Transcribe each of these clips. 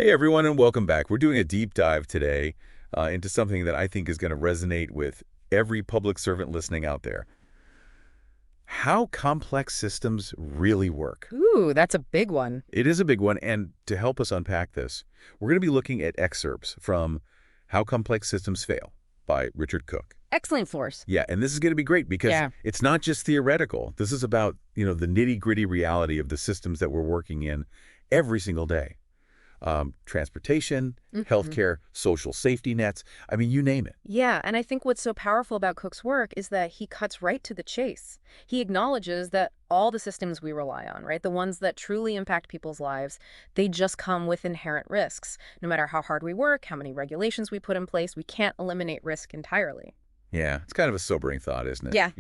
Hey everyone, and welcome back. We're doing a deep dive today into something that I think is going to resonate with every public servant listening out there. How complex systems really work. Ooh, that's a big one. It is a big one, and to help us unpack this, we're going to be looking at excerpts from How Complex Systems Fail by Richard Cook. Excellent force. Yeah, and this is going to be great because Yeah. it's not just theoretical. This is about, the nitty-gritty reality of the systems that we're working in every single day. Transportation, healthcare, social safety nets. I mean, you name it. Yeah, and I think what's so powerful about Cook's work is that he cuts right to the chase. He acknowledges that all the systems we rely on, right, the ones that truly impact people's lives, they just come with inherent risks. No matter how hard we work, how many regulations we put in place, we can't eliminate risk entirely. Yeah, it's kind of a sobering thought, isn't it? Yeah.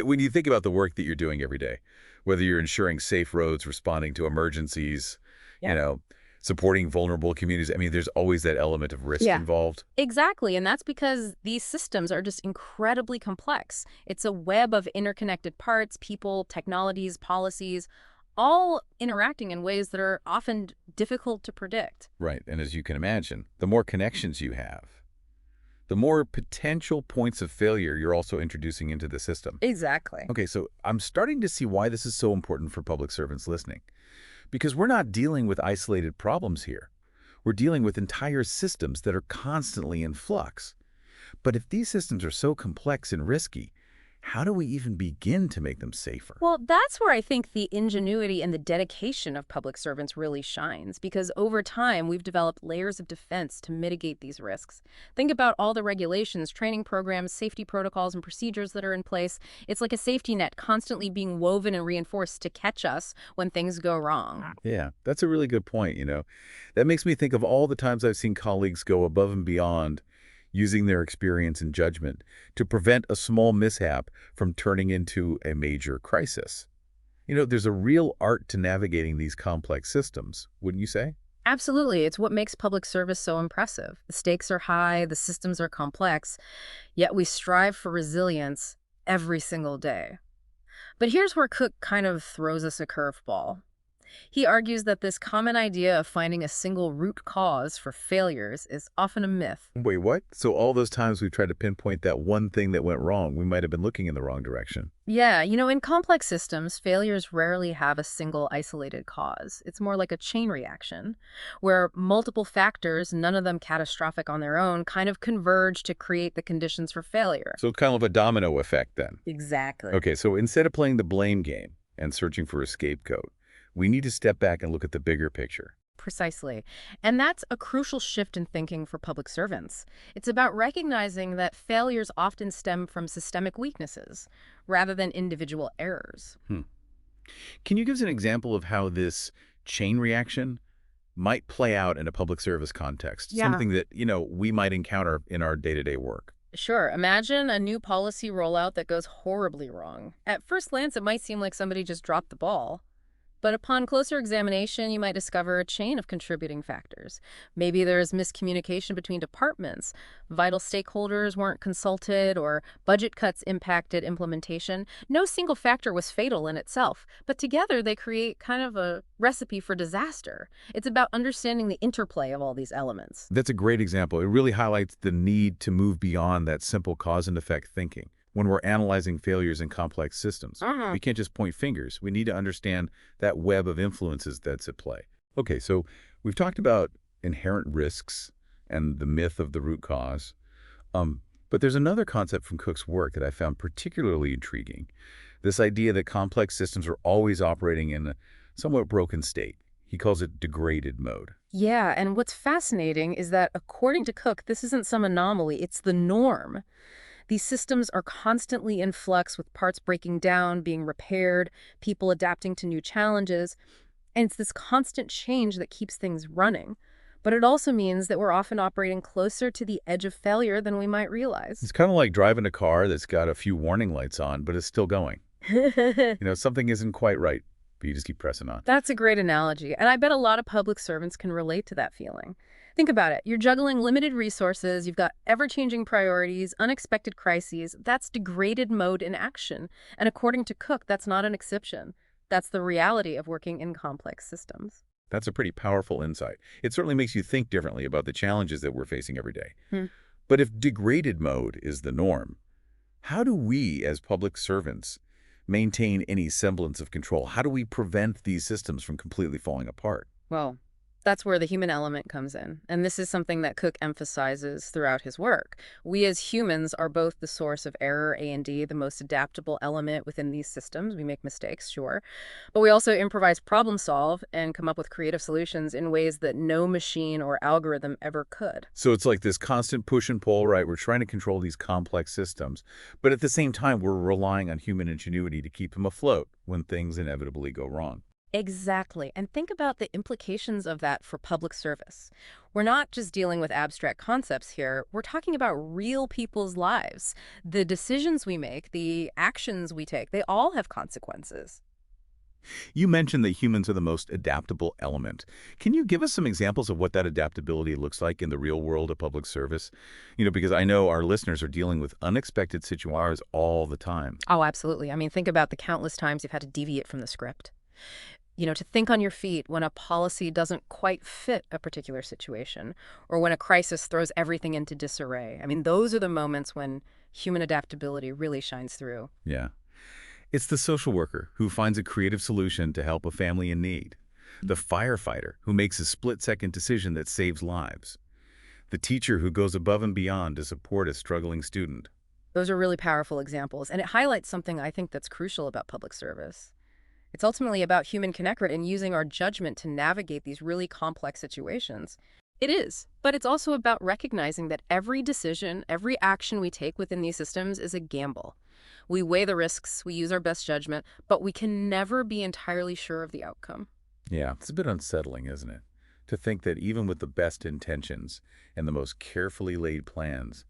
When you think about the work that you're doing every day, whether you're ensuring safe roads, responding to emergencies, you Yeah. know, supporting vulnerable communities, I mean, there's always that element of risk Yeah. involved. Exactly, and that's because these systems are just incredibly complex. It's a web of interconnected parts, people, technologies, policies, all interacting in ways that are often difficult to predict. Right, and as you can imagine, the more connections you have, the more potential points of failure you're also introducing into the system. Exactly. Okay, so I'm starting to see why this is so important for public servants listening. Because we're not dealing with isolated problems here. We're dealing with entire systems that are constantly in flux. But if these systems are so complex and risky, how do we even begin to make them safer? Well, that's where I think the ingenuity and the dedication of public servants really shines, because over time we've developed layers of defense to mitigate these risks. Think about all the regulations, training programs, safety protocols, and procedures that are in place. It's like a safety net constantly being woven and reinforced to catch us when things go wrong. Yeah, that's a really good point. That makes me think of all the times I've seen colleagues go above and beyond using their experience and judgment to prevent a small mishap from turning into a major crisis. There's a real art to navigating these complex systems, wouldn't you say? Absolutely. It's what makes public service so impressive. The stakes are high, the systems are complex, yet we strive for resilience every single day. But here's where Cook kind of throws us a curveball. He argues that this common idea of finding a single root cause for failures is often a myth. Wait, what? So all those times we've tried to pinpoint that one thing that went wrong, we might have been looking in the wrong direction. Yeah, in complex systems, failures rarely have a single isolated cause. It's more like a chain reaction, where multiple factors, none of them catastrophic on their own, kind of converge to create the conditions for failure. So kind of a domino effect then. Exactly. Okay, so instead of playing the blame game and searching for a scapegoat, we need to step back and look at the bigger picture. Precisely. And that's a crucial shift in thinking for public servants. It's about recognizing that failures often stem from systemic weaknesses rather than individual errors. Can you give us an example of how this chain reaction might play out in a public service context? Yeah. Something that, we might encounter in our day-to-day work. Sure, imagine a new policy rollout that goes horribly wrong. At first glance, it might seem like somebody just dropped the ball. But upon closer examination, you might discover a chain of contributing factors. Maybe there's miscommunication between departments, vital stakeholders weren't consulted, or budget cuts impacted implementation. No single factor was fatal in itself, but together they create kind of a recipe for disaster. It's about understanding the interplay of all these elements. That's a great example. It really highlights the need to move beyond that simple cause and effect thinking. When we're analyzing failures in complex systems, we can't just point fingers. We need to understand that web of influences that's at play. Okay, so we've talked about inherent risks and the myth of the root cause. But there's another concept from Cook's work that I found particularly intriguing. This idea that complex systems are always operating in a somewhat broken state. He calls it degraded mode. Yeah, and what's fascinating is that according to Cook, this isn't some anomaly, it's the norm. These systems are constantly in flux with parts breaking down, being repaired, people adapting to new challenges. And it's this constant change that keeps things running. But it also means that we're often operating closer to the edge of failure than we might realize. It's kind of like driving a car that's got a few warning lights on, but it's still going. Something isn't quite right, but you just keep pressing on. That's a great analogy. And I bet a lot of public servants can relate to that feeling. Think about it. You're juggling limited resources, you've got ever-changing priorities, unexpected crises. That's degraded mode in action. And according to Cook, that's not an exception. That's the reality of working in complex systems. That's a pretty powerful insight. It certainly makes you think differently about the challenges that we're facing every day. Hmm. But if degraded mode is the norm, how do we, as public servants, maintain any semblance of control? How do we prevent these systems from completely falling apart? Well, that's where the human element comes in. And this is something that Cook emphasizes throughout his work. We as humans are both the source of error, A and D, the most adaptable element within these systems. We make mistakes, sure. But we also improvise, problem solve, and come up with creative solutions in ways that no machine or algorithm ever could. So it's like this constant push and pull, right? We're trying to control these complex systems, but at the same time, we're relying on human ingenuity to keep them afloat when things inevitably go wrong. Exactly. And think about the implications of that for public service. We're not just dealing with abstract concepts here. We're talking about real people's lives. The decisions we make, the actions we take, they all have consequences. You mentioned that humans are the most adaptable element. Can you give us some examples of what that adaptability looks like in the real world of public service? Because I know our listeners are dealing with unexpected situations all the time. Oh, absolutely. I mean, think about the countless times you've had to deviate from the script. To think on your feet when a policy doesn't quite fit a particular situation, or when a crisis throws everything into disarray. I mean, those are the moments when human adaptability really shines through. Yeah. It's the social worker who finds a creative solution to help a family in need. The firefighter who makes a split-second decision that saves lives. The teacher who goes above and beyond to support a struggling student. Those are really powerful examples, and it highlights something I think that's crucial about public service. It's ultimately about human connect and using our judgment to navigate these really complex situations. It is, but it's also about recognizing that every decision, every action we take within these systems is a gamble. We weigh the risks, we use our best judgment, but we can never be entirely sure of the outcome. Yeah, it's a bit unsettling, isn't it? To think that even with the best intentions and the most carefully laid plans,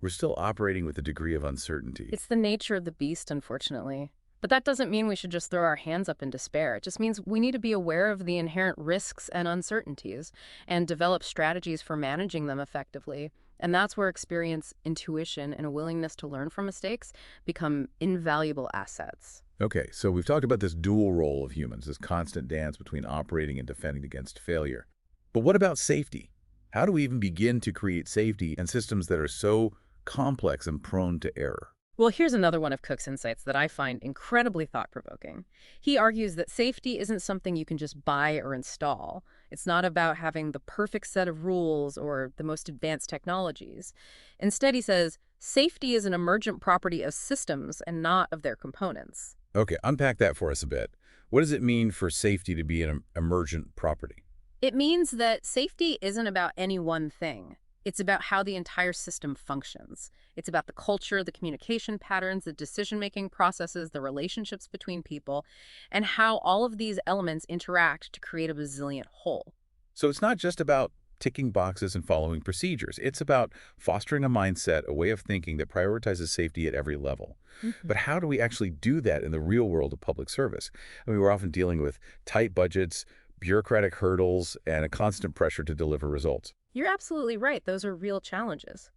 we're still operating with a degree of uncertainty. It's the nature of the beast, unfortunately. But that doesn't mean we should just throw our hands up in despair. It just means we need to be aware of the inherent risks and uncertainties and develop strategies for managing them effectively. And that's where experience, intuition, and a willingness to learn from mistakes become invaluable assets. Okay, so we've talked about this dual role of humans, this constant dance between operating and defending against failure. But what about safety? How do we even begin to create safety in systems that are so complex and prone to error? Well, here's another one of Cook's insights that I find incredibly thought-provoking. He argues that safety isn't something you can just buy or install. It's not about having the perfect set of rules or the most advanced technologies. Instead, he says, safety is an emergent property of systems and not of their components. Okay, unpack that for us a bit. What does it mean for safety to be an emergent property? It means that safety isn't about any one thing. It's about how the entire system functions. It's about the culture, the communication patterns, the decision-making processes, the relationships between people, and how all of these elements interact to create a resilient whole. So it's not just about ticking boxes and following procedures. It's about fostering a mindset, a way of thinking that prioritizes safety at every level. But how do we actually do that in the real world of public service? I mean, we're often dealing with tight budgets, bureaucratic hurdles, and a constant pressure to deliver results. You're absolutely right. Those are real challenges.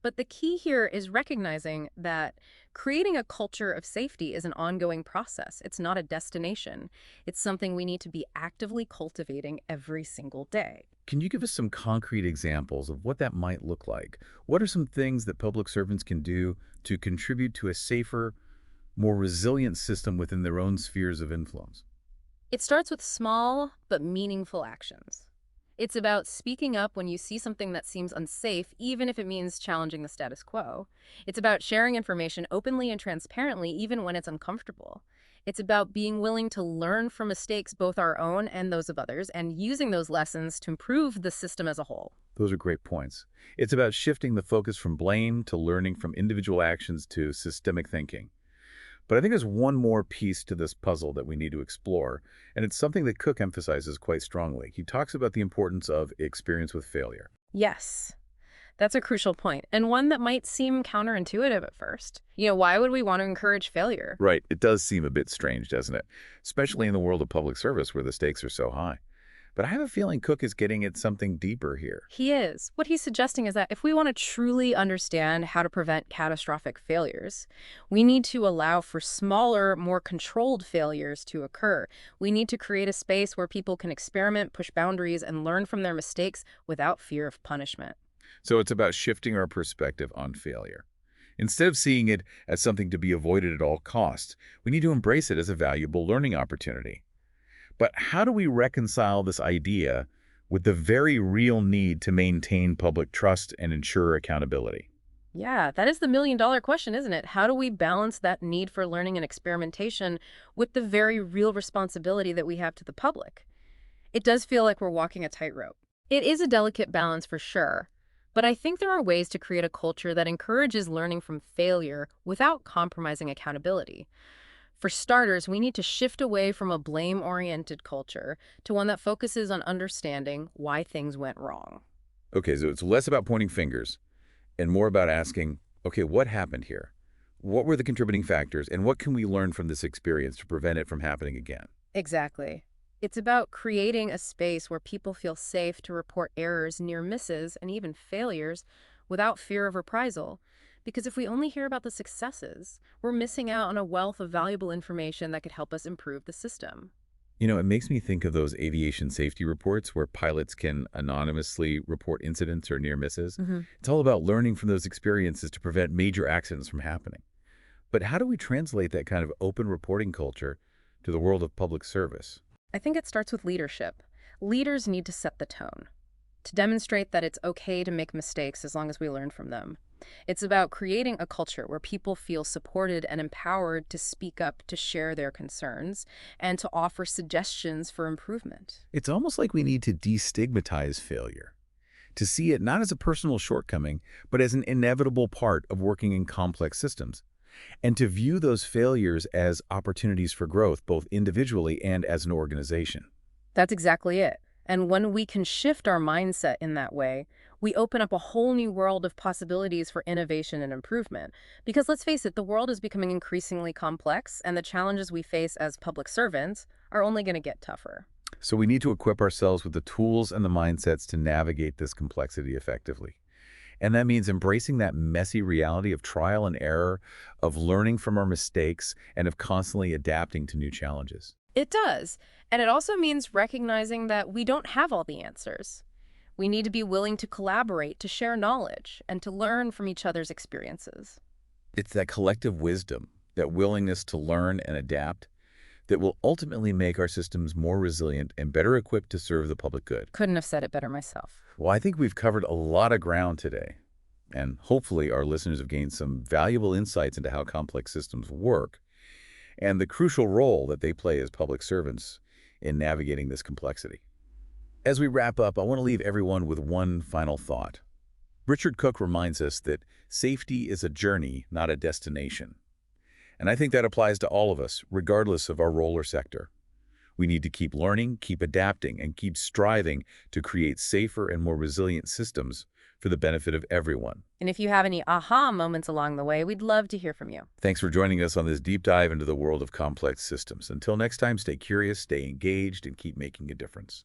But the key here is recognizing that creating a culture of safety is an ongoing process. It's not a destination. It's something we need to be actively cultivating every single day. Can you give us some concrete examples of what that might look like? What are some things that public servants can do to contribute to a safer, more resilient system within their own spheres of influence? It starts with small but meaningful actions. It's about speaking up when you see something that seems unsafe, even if it means challenging the status quo. It's about sharing information openly and transparently, even when it's uncomfortable. It's about being willing to learn from mistakes, both our own and those of others, and using those lessons to improve the system as a whole. Those are great points. It's about shifting the focus from blame to learning from individual actions to systemic thinking. But I think there's one more piece to this puzzle that we need to explore, and it's something that Cook emphasizes quite strongly. He talks about the importance of experience with failure. Yes, that's a crucial point, and one that might seem counterintuitive at first. Why would we want to encourage failure? Right. It does seem a bit strange, doesn't it? Especially in the world of public service where the stakes are so high. But I have a feeling Cook is getting at something deeper here. He is. What he's suggesting is that if we want to truly understand how to prevent catastrophic failures, we need to allow for smaller, more controlled failures to occur. We need to create a space where people can experiment, push boundaries, and learn from their mistakes without fear of punishment. So it's about shifting our perspective on failure. Instead of seeing it as something to be avoided at all costs, we need to embrace it as a valuable learning opportunity. But how do we reconcile this idea with the very real need to maintain public trust and ensure accountability? Yeah, that is the million-dollar question, isn't it? How do we balance that need for learning and experimentation with the very real responsibility that we have to the public? It does feel like we're walking a tightrope. It is a delicate balance for sure, but I think there are ways to create a culture that encourages learning from failure without compromising accountability. For starters, we need to shift away from a blame-oriented culture to one that focuses on understanding why things went wrong. Okay, so it's less about pointing fingers and more about asking, okay, what happened here? What were the contributing factors, and what can we learn from this experience to prevent it from happening again? Exactly. It's about creating a space where people feel safe to report errors, near misses, and even failures without fear of reprisal. Because if we only hear about the successes, we're missing out on a wealth of valuable information that could help us improve the system. You know, it makes me think of those aviation safety reports where pilots can anonymously report incidents or near misses. It's all about learning from those experiences to prevent major accidents from happening. But how do we translate that kind of open reporting culture to the world of public service? I think it starts with leadership. Leaders need to set the tone, to demonstrate that it's okay to make mistakes as long as we learn from them. It's about creating a culture where people feel supported and empowered to speak up, to share their concerns, and to offer suggestions for improvement. It's almost like we need to destigmatize failure, to see it not as a personal shortcoming, but as an inevitable part of working in complex systems, and to view those failures as opportunities for growth, both individually and as an organization. That's exactly it. And when we can shift our mindset in that way, we open up a whole new world of possibilities for innovation and improvement. Because let's face it, the world is becoming increasingly complex, and the challenges we face as public servants are only going to get tougher. So we need to equip ourselves with the tools and the mindsets to navigate this complexity effectively. And that means embracing that messy reality of trial and error, of learning from our mistakes, and of constantly adapting to new challenges. It does. And it also means recognizing that we don't have all the answers. We need to be willing to collaborate, to share knowledge, and to learn from each other's experiences. It's that collective wisdom, that willingness to learn and adapt, that will ultimately make our systems more resilient and better equipped to serve the public good. Couldn't have said it better myself. Well, I think we've covered a lot of ground today, and hopefully our listeners have gained some valuable insights into how complex systems work and the crucial role that they play as public servants in navigating this complexity. As we wrap up, I want to leave everyone with one final thought. Richard Cook reminds us that safety is a journey, not a destination. And I think that applies to all of us, regardless of our role or sector. We need to keep learning, keep adapting, and keep striving to create safer and more resilient systems for the benefit of everyone. And if you have any aha moments along the way, we'd love to hear from you. Thanks for joining us on this deep dive into the world of complex systems. Until next time, stay curious, stay engaged, and keep making a difference.